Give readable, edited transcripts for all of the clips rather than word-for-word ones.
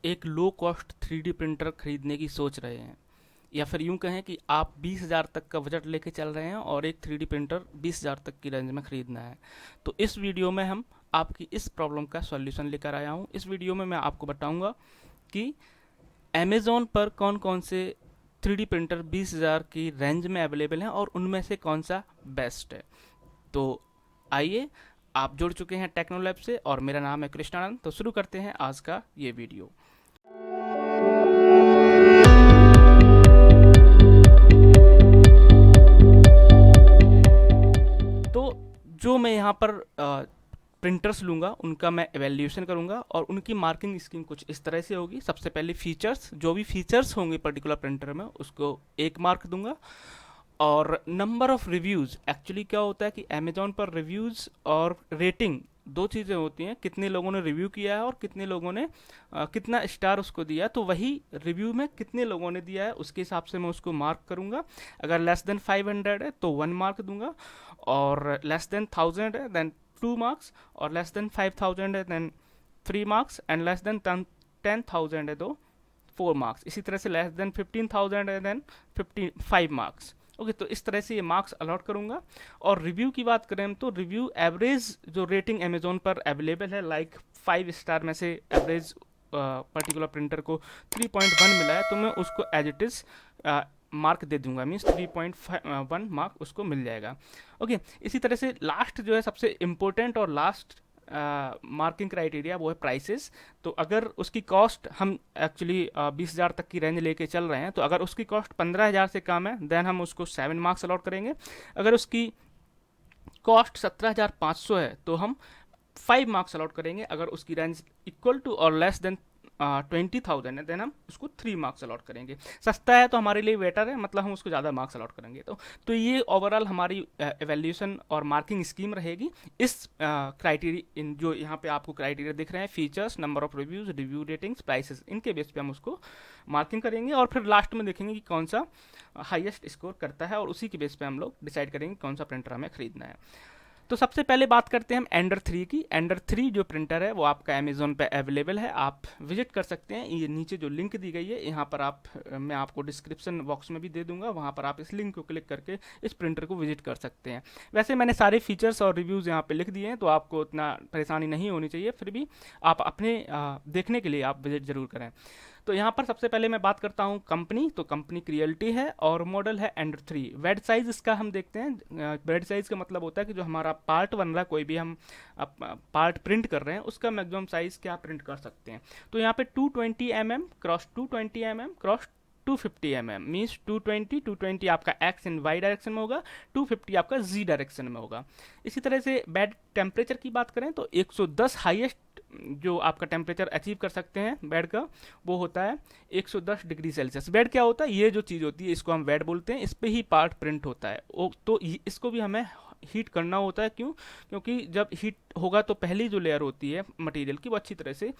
एक low cost 3D printer खरीदने की सोच रहे हैं, या फिर यूं कहें कि आप 20,000 तक का बजट लेके चल रहे हैं और एक 3D प्रिंटर 20,000 तक की रेंज में खरीदना है, तो इस वीडियो में हम आपकी इस प्रॉब्लम का सॉल्यूशन लेकर आया हूं। इस वीडियो में मैं आपको बताऊंगा कि अमेज़ॉन पर कौन कौन से 3D प्रिंटर 20,000 की रेंज में अवेलेबल हैं और उनमें से कौन सा बेस्ट है। तो आइए, आप जुड़ चुके हैं टेक्नोलैब से और मेरा नाम है कृष्णानंद। तो शुरू करते हैं आज का ये वीडियो। तो जो मैं यहाँ पर प्रिंटर्स लूँगा उनका मैं एवेल्यूशन करूँगा और उनकी मार्किंग स्कीम कुछ इस तरह से होगी। सबसे पहले फीचर्स, जो भी फीचर्स होंगे पर्टिकुलर प्रिंटर में उसको 1 मार्क दूंगा। और नंबर ऑफ रिव्यूज़, एक्चुअली क्या होता है कि अमेजोन पर रिव्यूज़ और रेटिंग दो चीज़ें होती हैं, कितने लोगों ने रिव्यू किया है और कितने लोगों ने कितना स्टार उसको दिया है। तो वही रिव्यू में कितने लोगों ने दिया है उसके हिसाब से मैं उसको मार्क करूँगा। अगर लेस देन 500 है तो 1 मार्क दूंगा, और लेस देन 1000 है देन 2 मार्क्स, और लेस देन 5000 है then 3 marks, and less than 10,000 है तो 4 मार्क्स। इसी तरह से लेस देन 15,000 है देन 5 मार्क्स। ओके, तो इस तरह से ये मार्क्स अलॉट करूंगा। और रिव्यू की बात करें तो रिव्यू एवरेज जो रेटिंग अमेजोन पर अवेलेबल है, लाइक 5 स्टार में से एवरेज पर्टिकुलर प्रिंटर को 3.1 मिला है, तो मैं उसको एज इट इज़ मार्क दे दूंगा, मीन्स 3.1 मार्क उसको मिल जाएगा। ओके, इसी तरह से लास्ट जो है सबसे इम्पोर्टेंट और लास्ट मार्किंग क्राइटेरिया वो है प्राइसेस। तो अगर उसकी कॉस्ट, हम एक्चुअली 20,000 तक की रेंज लेके चल रहे हैं, तो अगर उसकी कॉस्ट 15,000 से कम है देन हम उसको 7 मार्क्स अलॉट करेंगे। अगर उसकी कॉस्ट 17,500 है तो हम 5 मार्क्स अलॉट करेंगे। अगर उसकी रेंज इक्वल टू और लेस देन 20,000 है देन हम उसको 3 मार्क्स अलॉट करेंगे। सस्ता है तो हमारे लिए बेटर है, मतलब हम उसको ज़्यादा मार्क्स अलॉट करेंगे। तो ये ओवरऑल हमारी एवेल्यूशन और मार्किंग स्कीम रहेगी। इस क्राइटेरिया, इन जो यहाँ पे आपको क्राइटेरिया दिख रहे हैं, features, number of reviews, review ratings, prices, इनके बेस पे हम उसको मार्किंग करेंगे और फिर लास्ट में देखेंगे कि कौन सा हाईएस्ट स्कोर करता है, और उसी के बेस पे हम लोग डिसाइड करेंगे कौन सा प्रिंटर हमें खरीदना है। तो सबसे पहले बात करते हैं हम एंडर 3 की। एंडर 3 जो प्रिंटर है वो आपका अमेजोन पे अवेलेबल है, आप विजिट कर सकते हैं। ये नीचे जो लिंक दी गई है यहाँ पर मैं आपको डिस्क्रिप्शन बॉक्स में भी दे दूंगा, वहाँ पर आप इस लिंक को क्लिक करके इस प्रिंटर को विजिट कर सकते हैं। वैसे मैंने सारे फीचर्स और रिव्यूज़ यहाँ पे लिख दिए हैं, तो आपको उतना परेशानी नहीं होनी चाहिए, फिर भी आप अपने देखने के लिए आप विजिट ज़रूर करें। तो यहाँ पर सबसे पहले मैं बात करता हूँ कंपनी। तो कंपनी क्रियल्टी है और मॉडल है एंडर 3। बेड साइज इसका हम देखते हैं। बेड साइज का मतलब होता है कि जो हमारा पार्ट बन रहा है, कोई भी हम पार्ट प्रिंट कर रहे हैं, उसका मैक्सिमम साइज क्या प्रिंट कर सकते हैं। तो यहाँ पे 220 mm cross 220 mm cross 250 mm, means 220 आपका एक्स इन वाई डायरेक्शन में होगा, 250 आपका जी डायरेक्शन में होगा। इसी तरह से बेड टेम्परेचर की बात करें तो 110 हाईएस्ट जो आपका टेम्परेचर अचीव कर सकते हैं बेड का, वो होता है 110 डिग्री सेल्सियस। बेड क्या होता है, ये जो चीज़ होती है इसको हम बेड बोलते हैं, इस पर ही पार्ट प्रिंट होता है। तो इसको भी हमें हीट करना होता है। क्यों? क्योंकि जब हीट होगा तो पहली जो लेयर होती है मटेरियल की वो अच्छी तरह से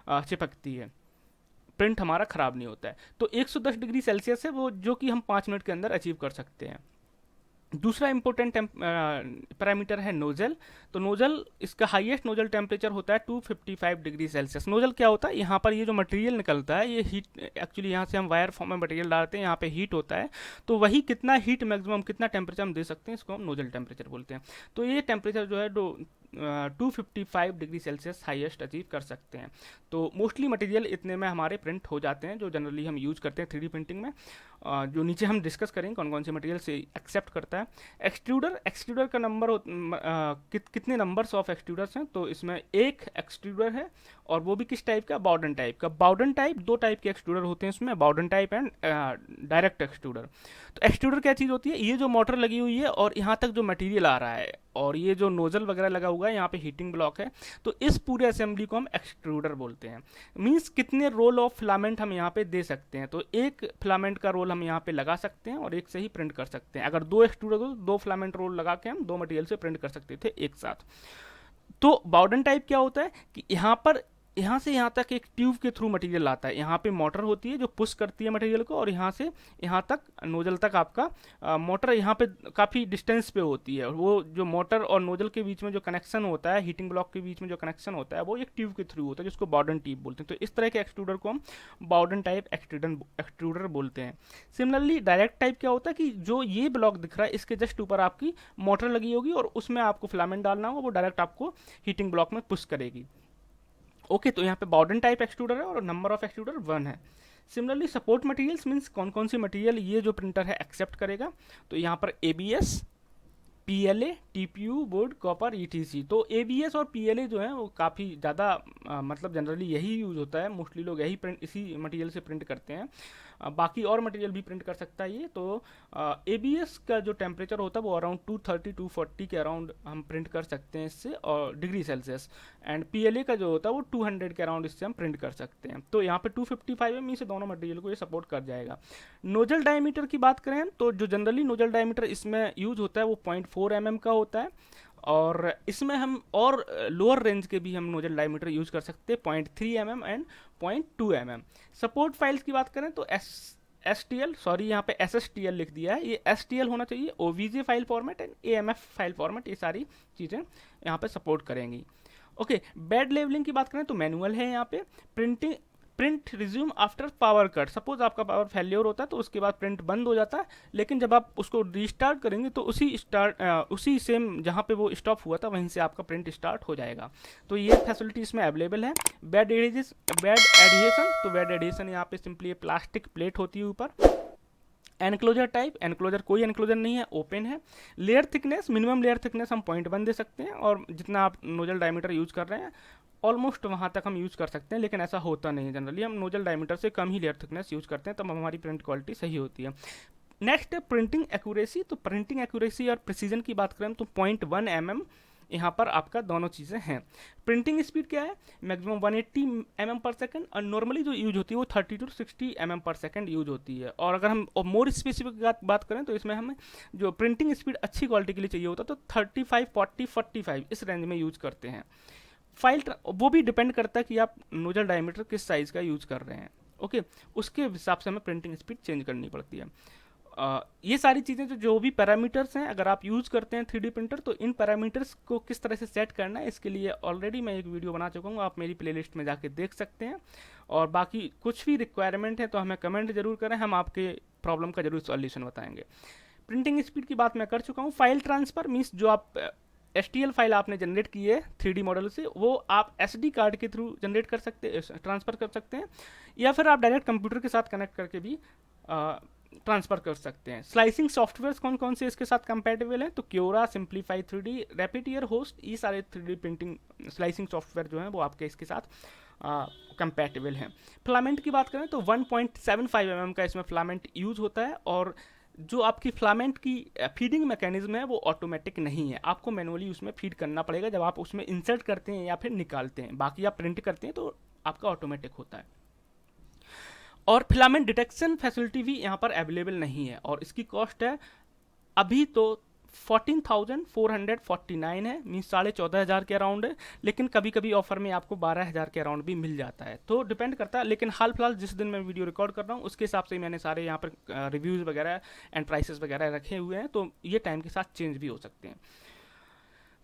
चिपकती है, प्रिंट हमारा ख़राब नहीं होता है। तो 110 डिग्री सेल्सियस है वो, जो कि हम 5 मिनट के अंदर अचीव कर सकते हैं। दूसरा इंपॉर्टेंट पैरामीटर है नोजल। तो नोजल, इसका हाईएस्ट नोजल टेम्परेचर होता है 255 डिग्री सेल्सियस। नोजल क्या होता है, यहाँ पर ये जो मटेरियल निकलता है ये हीट, एक्चुअली यहाँ से हम वायर फॉर्म में मटेरियल डालते हैं, यहाँ पे हीट होता है, तो वही कितना हीट मैक्सिमम कितना टेम्परेचर हम दे सकते हैं, इसको हम नोजल टेम्परेचर बोलते हैं। तो ये टेम्परेचर जो है 255 डिग्री सेल्सियस हाईएस्ट अचीव कर सकते हैं। तो मोस्टली मटेरियल इतने में हमारे प्रिंट हो जाते हैं जो जनरली हम यूज़ करते हैं 3D प्रिंटिंग में। जो नीचे हम डिस्कस करेंगे कौन कौन से मटेरियल से एक्सेप्ट करता है। एक्सट्रूडर का नंबर कितने नंबर्स ऑफ एक्सट्रूडर्स हैं, तो इसमें एक एक्सट्रूडर है, और वो भी किस टाइप का, बाउडन टाइप का। बाउडन टाइप, दो टाइप के एक्सट्रूडर होते हैं इसमें, बाउडन टाइप एंड डायरेक्ट एक्सट्रूडर। तो एक्सट्रूडर क्या चीज़ होती है, ये जो मोटर लगी हुई है और यहाँ तक जो मटेरियल आ रहा है, और ये जो नोजल वगैरह लगा हुआ है, यहाँ पे हीटिंग ब्लॉक है, तो इस पूरे असेंबली को हम एक्सट्रूडर बोलते हैं। मीन्स कितने रोल ऑफ फिलामेंट हम यहाँ पे दे सकते हैं, तो एक फिलामेंट का रोल हम यहाँ पे लगा सकते हैं और एक से ही प्रिंट कर सकते हैं। अगर दो एक्सट्रूडर को दो फिलामेंट रोल लगा के हम दो मटेरियल से प्रिंट कर सकते थे एक साथ। तो बाउडन टाइप क्या होता है कि यहाँ पर यहाँ से यहाँ तक एक ट्यूब के थ्रू मटेरियल आता है। यहाँ पे मोटर होती है जो पुश करती है मटेरियल को, और यहाँ से यहाँ तक नोजल तक आपका मोटर यहाँ पे काफ़ी डिस्टेंस पे होती है। वो जो मोटर और नोजल के बीच में जो कनेक्शन होता है, हीटिंग ब्लॉक के बीच में जो कनेक्शन होता है, वो एक ट्यूब के थ्रू होता है जिसको बॉर्डन ट्यूब बोलते हैं। तो इस तरह के एक्सट्रूडर को हम बॉर्डन टाइप एक्सट्रूडर बोलते हैं। सिमिलरली डायरेक्ट टाइप क्या होता है कि जो ये ब्लॉक दिख रहा है इसके जस्ट ऊपर आपकी मोटर लगी होगी और उसमें आपको फिलामेंट डालना होगा, वो डायरेक्ट आपको हीटिंग ब्लॉक में पुश करेगी। ओके, तो यहाँ पे बॉर्डन टाइप एक्सट्रूडर है और नंबर ऑफ एक्सट्रूडर 1 है। सिमिलरली सपोर्ट मटेरियल्स मीन्स कौन कौन सी मटेरियल ये जो प्रिंटर है एक्सेप्ट करेगा। तो यहाँ पर ABS, PLA, TPU, board, copper, ETC। तो ABS और PLA जो है वो काफ़ी ज़्यादा मतलब जनरली यही यूज होता है, मोस्टली लोग यही प्रिंट इसी मटेरियल से प्रिंट करते हैं। बाकी और मटेरियल भी प्रिंट कर सकता है ये। तो ABS का जो टेम्परेचर होता है वो अराउंड 230 240 के अराउंड हम प्रिंट कर सकते हैं इससे, और डिग्री सेल्सियस। एंड PLA का जो होता है वो 200 के अराउंड इससे हम प्रिंट कर सकते हैं। तो यहाँ पे 255 है, मीन से दोनों मटेरियल को ये सपोर्ट कर जाएगा। नोजल डायमीटर की बात करें तो जो जनरली नोजल डायमीटर इसमें यूज होता है वो 0.4 mm का होता है, और इसमें हम और लोअर रेंज के भी हम नोजल डायमीटर यूज कर सकते हैं 0.3 mm and 0.2 mm। Support files की बात करें तो STL, सॉरी यहाँ पे SSTL लिख दिया है, ये STL होना चाहिए, OVJ file format and AMF file format, ये सारी चीज़ें यहाँ पे सपोर्ट करेंगी। ओके, बेड लेवलिंग की बात करें तो मैनुअल है यहाँ पे। Print resume after power cut, suppose आपका पावर फेल्योर होता है तो उसके बाद प्रिंट बंद हो जाता है, लेकिन जब आप उसको रीस्टार्ट करेंगे तो उसी सेम जहाँ पे वो स्टॉप हुआ था वहीं से आपका प्रिंट स्टार्ट हो जाएगा। तो ये फैसिलिटी इसमें अवेलेबल है। बेड एडिएशन, तो बेड एडिएशन यहाँ पे सिंपली प्लास्टिक प्लेट होती है ऊपर। एनक्लोजर टाइप, एनक्लोजर कोई एनक्लोजर नहीं है, ओपन है। Layer thickness, minimum layer thickness हम 0.1 दे सकते हैं, और जितना आप नोजल डायमीटर यूज कर रहे हैं ऑलमोस्ट वहाँ तक हम यूज कर सकते हैं, लेकिन ऐसा होता नहीं है। जनरली हम नोजल डायमीटर से कम ही लेयर थिकनेस यूज करते हैं, तब हमारी प्रिंट क्वालिटी सही होती है। नेक्स्ट है प्रिंटिंग एक्यूरेसी। तो प्रिंटिंग एक्यूरेसी और प्रिसीजन की बात करें तो 0.1 mm यहाँ पर आपका दोनों चीज़ें हैं। प्रिंटिंग स्पीड क्या है, मैक्सिमम 180 mm पर सेकंड, और नॉर्मली जो यूज होती है वो 30 to 60 mm पर सेकंड यूज होती है। और अगर हम मोर स्पेसिफिक बात करें तो इसमें हमें जो प्रिंटिंग स्पीड अच्छी क्वालिटी के लिए चाहिए होता है तो 35, 40, 45 इस रेंज में यूज करते हैं। वो भी डिपेंड करता है कि आप नोजल डायमीटर किस साइज़ का यूज कर रहे हैं। ओके, उसके हिसाब से हमें प्रिंटिंग स्पीड चेंज करनी पड़ती है। ये सारी चीज़ें जो भी पैरामीटर्स हैं, अगर आप यूज़ करते हैं 3D प्रिंटर तो इन पैरामीटर्स को किस तरह से सेट करना है इसके लिए ऑलरेडी मैं एक वीडियो बना चुका हूँ, आप मेरी प्लेलिस्ट में जाके देख सकते हैं। और बाकी कुछ भी रिक्वायरमेंट है तो हमें कमेंट जरूर करें, हम आपके प्रॉब्लम का जरूर सॉल्यूशन बताएंगे। प्रिंटिंग स्पीड की बात मैं कर चुका हूँ। फाइल ट्रांसफ़र मीन्स जो आप STL फाइल आपने जनरेट की है 3D मॉडल से, वो आप SD कार्ड के थ्रू जनरेट कर सकते हैं, ट्रांसफ़र कर सकते हैं, या फिर आप डायरेक्ट कंप्यूटर के साथ कनेक्ट करके भी ट्रांसफ़र कर सकते हैं। स्लाइसिंग सॉफ्टवेयर कौन कौन से इसके साथ कंपैटिबल हैं तो क्योरा, सिंप्लीफाई 3D, रैपिटियर होस्ट, ये सारे 3D प्रिंटिंग स्लाइसिंग सॉफ्टवेयर जो हैं वो आपके इसके साथ कंपैटिबल हैं। फिलामेंट की बात करें तो 1.75 mm का इसमें फिलामेंट यूज होता है, और जो आपकी फिलामेंट की फीडिंग मैकेनिज्म है वो ऑटोमेटिक नहीं है, आपको मैनुअली उसमें फीड करना पड़ेगा जब आप उसमें इंसर्ट करते हैं या फिर निकालते हैं। बाकी आप प्रिंट करते हैं तो आपका ऑटोमेटिक होता है। और फिलामेंट डिटेक्शन फैसिलिटी भी यहाँ पर अवेलेबल नहीं है, और इसकी कॉस्ट है अभी तो 14,449 है, मीन्स 14,500 के अराउंड है, लेकिन कभी कभी ऑफर में आपको 12,000 के अराउंड भी मिल जाता है, तो डिपेंड करता है। लेकिन हाल फिलहाल जिस दिन मैं वीडियो रिकॉर्ड कर रहा हूँ उसके हिसाब से मैंने सारे यहाँ पर रिव्यूज़ वगैरह एंड प्राइसेस वगैरह रखे हुए हैं, तो ये टाइम के साथ चेंज भी हो सकते हैं।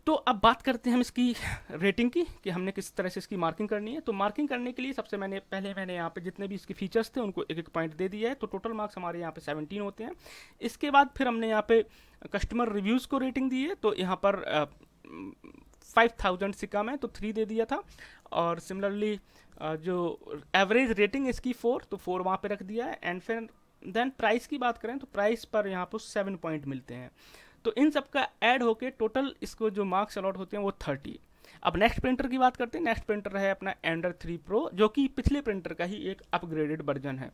तो अब बात करते हैं हम इसकी रेटिंग की कि हमने किस तरह से इसकी मार्किंग करनी है। तो मार्किंग करने के लिए सबसे पहले मैंने यहाँ पे जितने भी इसके फीचर्स थे उनको एक एक पॉइंट दे दिया है, तो टोटल मार्क्स हमारे यहाँ पे 17 होते हैं। इसके बाद फिर हमने यहाँ पे कस्टमर रिव्यूज़ को रेटिंग दी है, तो यहाँ पर 5000 से कम है तो 3 दे दिया था, और सिमिलरली जो एवरेज रेटिंग इसकी 4, तो 4 वहाँ पे रख दिया है। एंड फिर देन प्राइस की बात करें तो प्राइस पर यहाँ पर 7 पॉइंट मिलते हैं, तो इन सब का ऐड होके टोटल इसको जो मार्क्स अलॉट होते हैं वो 30। अब नेक्स्ट प्रिंटर की बात करते हैं। नेक्स्ट प्रिंटर है अपना Ender 3 Pro, जो कि पिछले प्रिंटर का ही एक अपग्रेडेड वर्जन है,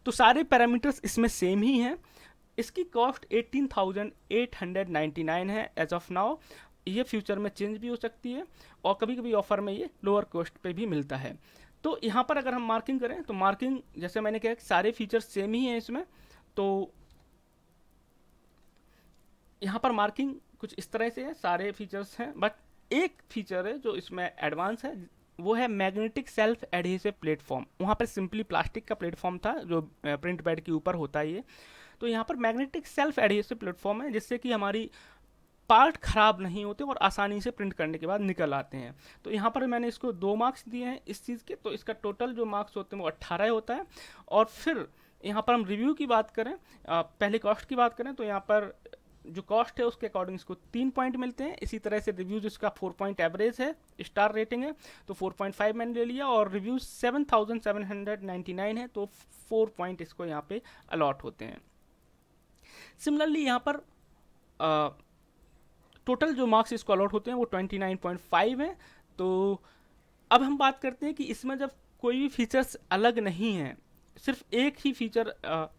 तो सारे पैरामीटर्स इसमें सेम ही हैं। इसकी कॉस्ट 18,899 है एज ऑफ नाउ, ये फ्यूचर में चेंज भी हो सकती है, और कभी कभी ऑफर में ये लोअर कॉस्ट पे भी मिलता है। तो यहाँ पर अगर हम मार्किंग करें तो मार्किंग जैसे मैंने कहा सारे फीचर्स सेम ही हैं इसमें, तो यहाँ पर मार्किंग कुछ इस तरह से है, सारे फीचर्स हैं, बट एक फीचर है जो इसमें एडवांस है वो है मैग्नेटिक सेल्फ एडहेसिव प्लेटफॉर्म। वहाँ पर सिंपली प्लास्टिक का प्लेटफॉर्म था जो प्रिंट पैड के ऊपर होता है ये। तो यहाँ पर मैग्नेटिक सेल्फ एडहेसिव प्लेटफॉर्म है, जिससे कि हमारी पार्ट खराब नहीं होते और आसानी से प्रिंट करने के बाद निकल आते हैं। तो यहाँ पर मैंने इसको 2 मार्क्स दिए हैं इस चीज़ के, तो इसका टोटल जो मार्क्स होते हैं वो 18 होता है। और फिर यहाँ पर हम रिव्यू की बात करें, पहले कॉस्ट की बात करें, तो यहाँ पर जो कॉस्ट है उसके अकॉर्डिंग इसको 3 पॉइंट मिलते हैं। इसी तरह से रिव्यूज इसका 4 पॉइंट एवरेज है, स्टार रेटिंग है तो 4.5 मैंने ले लिया, और रिव्यूज 7799 है तो 4 पॉइंट इसको यहाँ पे अलॉट होते हैं। सिमिलरली यहाँ पर टोटल जो मार्क्स इसको अलॉट होते हैं वो 29.5 है। तो अब हम बात करते हैं कि इसमें जब कोई भी फीचर्स अलग नहीं है, सिर्फ एक ही फीचर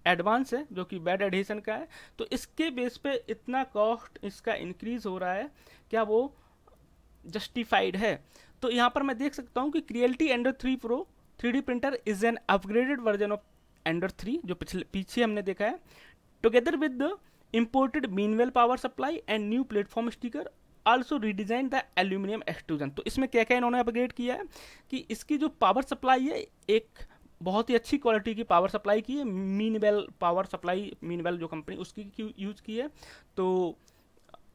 एडवांस है जो कि बेड एडहेशन का है, तो इसके बेस पे इतना कॉस्ट इसका इंक्रीज हो रहा है, क्या वो जस्टिफाइड है? तो यहाँ पर मैं देख सकता हूँ कि Creality Ender 3 pro 3D printer is an upgraded version of Ender 3 जो पीछे हमने देखा है, together with the imported Meanwell power supply and new platform sticker also redesigned the aluminum extrusion। तो इसमें क्या क्या इन्होंने अपग्रेड किया है कि इसकी जो पावर सप्लाई है एक बहुत ही अच्छी क्वालिटी की पावर सप्लाई की है, मीनवेल पावर सप्लाई, मीनवेल जो कंपनी उसकी यूज़ की है। तो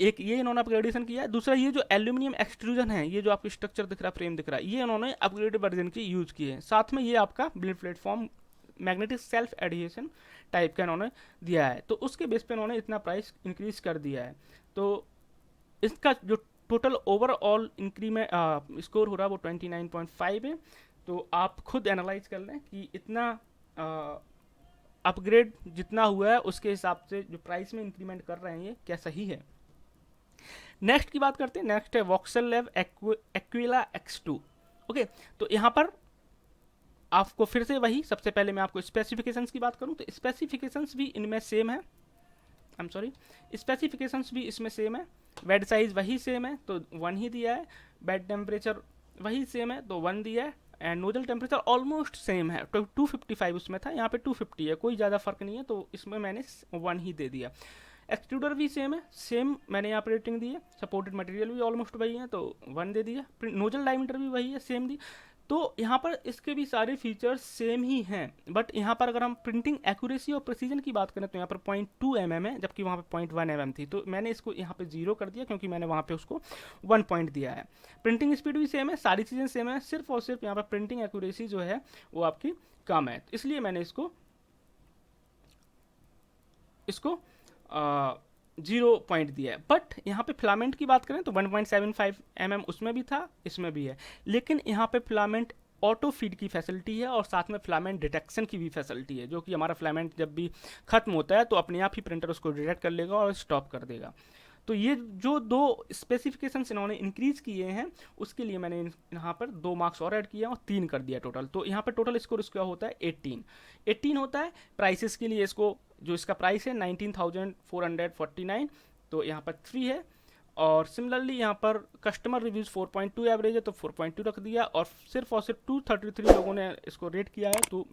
एक ये इन्होंने अपग्रेडेशन किया है। दूसरा ये जो एल्यूमिनियम एक्सट्रूजन है, ये जो आपको स्ट्रक्चर दिख रहा है, फ्रेम दिख रहा है, ये इन्होंने अपग्रेडेड वर्जन की यूज़ की है। साथ में ये आपका build platform magnetic self adhesion type का इन्होंने दिया है, तो उसके बेस पे इन्होंने इतना प्राइस इंक्रीज कर दिया है। तो इसका जो टोटल ओवरऑल इंक्रीमेंट स्कोर हो रहा है वो 29.5 है। तो आप खुद एनालाइज कर लें कि इतना अपग्रेड जितना हुआ है उसके हिसाब से जो प्राइस में इंक्रीमेंट कर रहे हैं ये क्या सही है। नेक्स्ट की बात करते हैं। नेक्स्ट है voxel lab Aquila X2। Okay, तो यहाँ पर आपको फिर से वही, सबसे पहले मैं आपको स्पेसिफिकेशंस की बात करूं तो स्पेसिफिकेशंस भी इनमें सेम है, आई एम सॉरी, स्पेसिफिकेशंस भी इसमें सेम है। बेड साइज वही सेम है तो 1 ही दिया है, बेड टेम्परेचर वही सेम है तो 1 दिया है, and nozzle temperature almost same है, तो 255 उसमें था, यहाँ पे 250 है, कोई ज़्यादा फर्क नहीं है, तो इसमें मैंने 1 ही दे दिया। एक्सट्रूडर भी सेम है, सेम मैंने यहाँ पर रेटिंग दी है, सपोर्टेड मटेरियल भी ऑलमोस्ट वही है तो 1 दे दिया, नोजल डायमीटर भी वही है, सेम दी। तो यहाँ पर इसके भी सारे फीचर्स सेम ही हैं, बट यहाँ पर अगर हम प्रिंटिंग एक्यूरेसी और प्रिसीजन की बात करें तो यहाँ पर 0.2 mm है, जबकि वहाँ पे 0.1 mm थी, तो मैंने इसको यहाँ पे 0 कर दिया क्योंकि मैंने वहाँ पे उसको 1 पॉइंट दिया है। प्रिंटिंग स्पीड भी सेम है, सारी चीज़ें सेम है, सिर्फ और सिर्फ यहाँ पर प्रिंटिंग एक्यूरेसी जो है वो आपकी कम है, इसलिए मैंने इसको 0 पॉइंट दिया है। बट यहाँ पे फिलामेंट की बात करें तो 1.75 mm उसमें भी था, इसमें भी है, लेकिन यहाँ पे फिलामेंट ऑटो फीड की फैसिलिटी है और साथ में फिलामेंट डिटेक्शन की भी फैसिलिटी है, जो कि हमारा फिलामेंट जब भी खत्म होता है तो अपने आप ही प्रिंटर उसको डिटेक्ट कर लेगा और स्टॉप कर देगा। तो ये जो 2 स्पेसिफिकेशंस इन्होंने इंक्रीज किए हैं उसके लिए मैंने यहाँ पर 2 मार्क्स और ऐड किया और 3 कर दिया टोटल। तो यहाँ पर टोटल स्कोर इसका होता है 18 होता है। प्राइसेस के लिए इसको जो इसका प्राइस है 19,449, तो यहाँ पर 3 है। और सिमिलरली यहाँ पर कस्टमर रिव्यूज़ 4.2 एवरेज है तो 4.2 रख दिया, और सिर्फ 233 लोगों ने इसको रेट किया है तो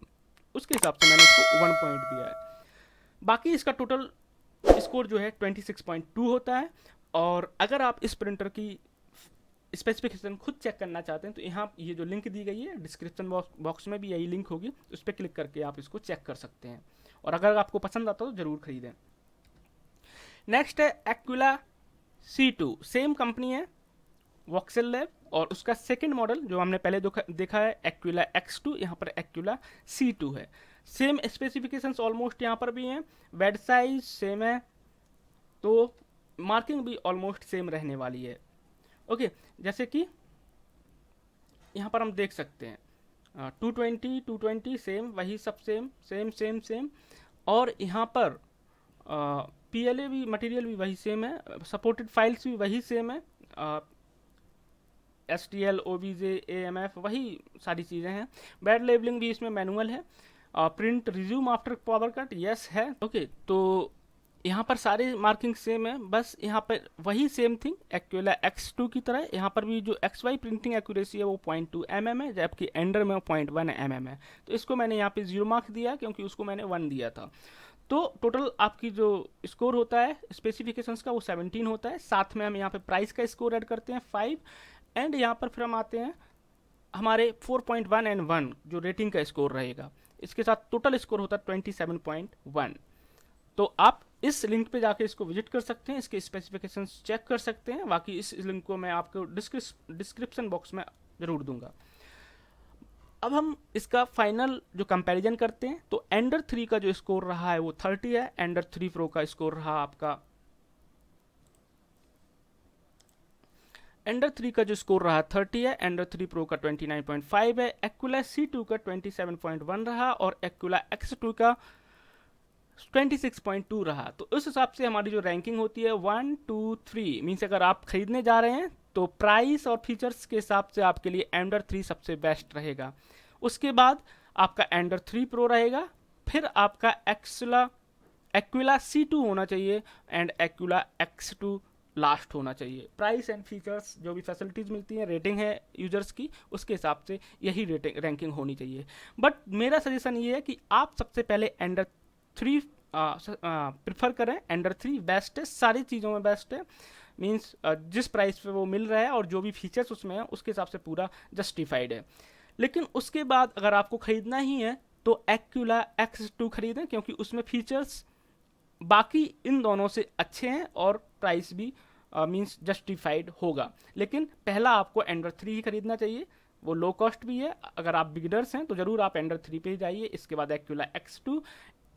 उसके हिसाब से मैंने इसको 1 पॉइंट दिया है। बाकी इसका टोटल स्कोर जो है 26.2 होता है। और अगर आप इस प्रिंटर की स्पेसिफिकेशन खुद चेक करना चाहते हैं तो यहाँ ये जो लिंक दी गई है डिस्क्रिप्शन बॉक्स में भी यही लिंक होगी, उस पर क्लिक करके आप इसको चेक कर सकते हैं, और अगर आपको पसंद आता हो तो ज़रूर खरीदें। नेक्स्ट है एक्विला C2, सेम कंपनी है वॉक्सल लैब, और उसका सेकंड मॉडल जो हमने पहले देखा है एक्विला X2, यहाँ पर एक्विला C2 है। सेम स्पेसिफिकेशंस ऑलमोस्ट यहाँ पर भी हैं, बेड साइज सेम है, तो मार्किंग भी ऑलमोस्ट सेम रहने वाली है। ओके, जैसे कि यहाँ पर हम देख सकते हैं 220 सेम, वही सब सेम, और यहाँ पर PLA भी मटेरियल भी वही सेम है, सपोर्टेड फाइल्स भी वही सेम है, STL OBJ AMF वही सारी चीज़ें हैं। बेड लेबलिंग भी इसमें मैनुअल है। Print resume after power cut yes है। ओके, तो यहाँ पर सारे मार्किंग सेम है, बस यहाँ पर वही सेम थिंग एक्विला X2 की तरह यहाँ पर भी जो XY प्रिंटिंग एक्यूरेसी है वो 0.2 mm है, जबकि एंडर में 0.1 mm है। तो इसको मैंने यहाँ पे 0 मार्क्स दिया क्योंकि उसको मैंने 1 दिया था। तो टोटल आपकी जो स्कोर होता है स्पेसिफिकेशंस का वो 17 होता है। साथ में हम यहाँ पे प्राइस का स्कोर ऐड करते हैं 5, एंड यहाँ पर फिर हम आते हैं हमारे 4.1 एंड 1 जो रेटिंग का स्कोर रहेगा, इसके साथ टोटल स्कोर होता है 27.1। तो आप इस लिंक पे जाके इसको विजिट कर सकते हैं, इसके स्पेसिफिकेशंस चेक कर सकते हैं। बाकी इस लिंक को मैं आपको डिस्क्रिप्शन बॉक्स में जरूर दूंगा। अब हम इसका फाइनल जो कंपैरिजन करते हैं, तो एंडर 3 का जो स्कोर रहा है वो 30 है, एंडर 3 प्रो का स्कोर रहा आपका, एंडर 3 का जो स्कोर रहा 30 है, एंडर 3 प्रो का 29.5 है, एक्विला C2 का 27.1 रहा और एक्विला X2 का 26.2 रहा। तो उस हिसाब से हमारी जो रैंकिंग होती है 1 2 3 मीन्स अगर आप खरीदने जा रहे हैं तो प्राइस और फीचर्स के हिसाब से आपके लिए एंडर 3 सबसे बेस्ट रहेगा। उसके बाद आपका एंडर 3 प्रो रहेगा, फिर आपका एक्विला C2 होना चाहिए एंड एक्विला X2 लास्ट होना चाहिए। प्राइस एंड फीचर्स जो भी फैसिलिटीज़ मिलती हैं, रेटिंग है यूजर्स की, उसके हिसाब से यही रेटिंग रैंकिंग होनी चाहिए। बट मेरा सजेशन ये है कि आप सबसे पहले एंडर 3 प्रिफर करें। एंडर 3 बेस्ट है, सारी चीज़ों में बेस्ट है। मीन्स जिस प्राइस पे वो मिल रहा है और जो भी फीचर्स उसमें है उसके हिसाब से पूरा जस्टिफाइड है। लेकिन उसके बाद अगर आपको ख़रीदना ही है तो एक्विला X2 खरीदें, क्योंकि उसमें फीचर्स बाकी इन दोनों से अच्छे हैं और प्राइस भी मीन्स जस्टिफाइड होगा। लेकिन पहला आपको एंडर 3 ही खरीदना चाहिए, वो लो कॉस्ट भी है। अगर आप बिगिनर्स हैं तो ज़रूर आप एंडर 3 पे ही जाइए। इसके बाद Aquila X2,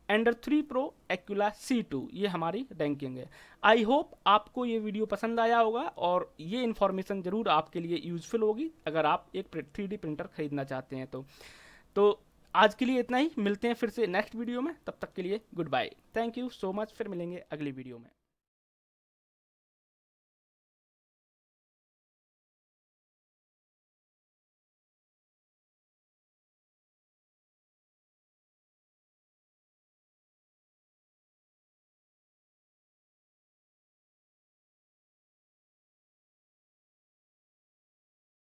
ender 3 pro, Aquila C2, ये हमारी रैंकिंग है। आई होप आपको ये वीडियो पसंद आया होगा और ये इन्फॉर्मेशन ज़रूर आपके लिए यूज़फुल होगी अगर आप एक 3D प्रिंटर खरीदना चाहते हैं तो आज के लिए इतना ही। मिलते हैं फिर से नेक्स्ट वीडियो में, तब तक के लिए good bye, thank you so much. फिर मिलेंगे अगली वीडियो में।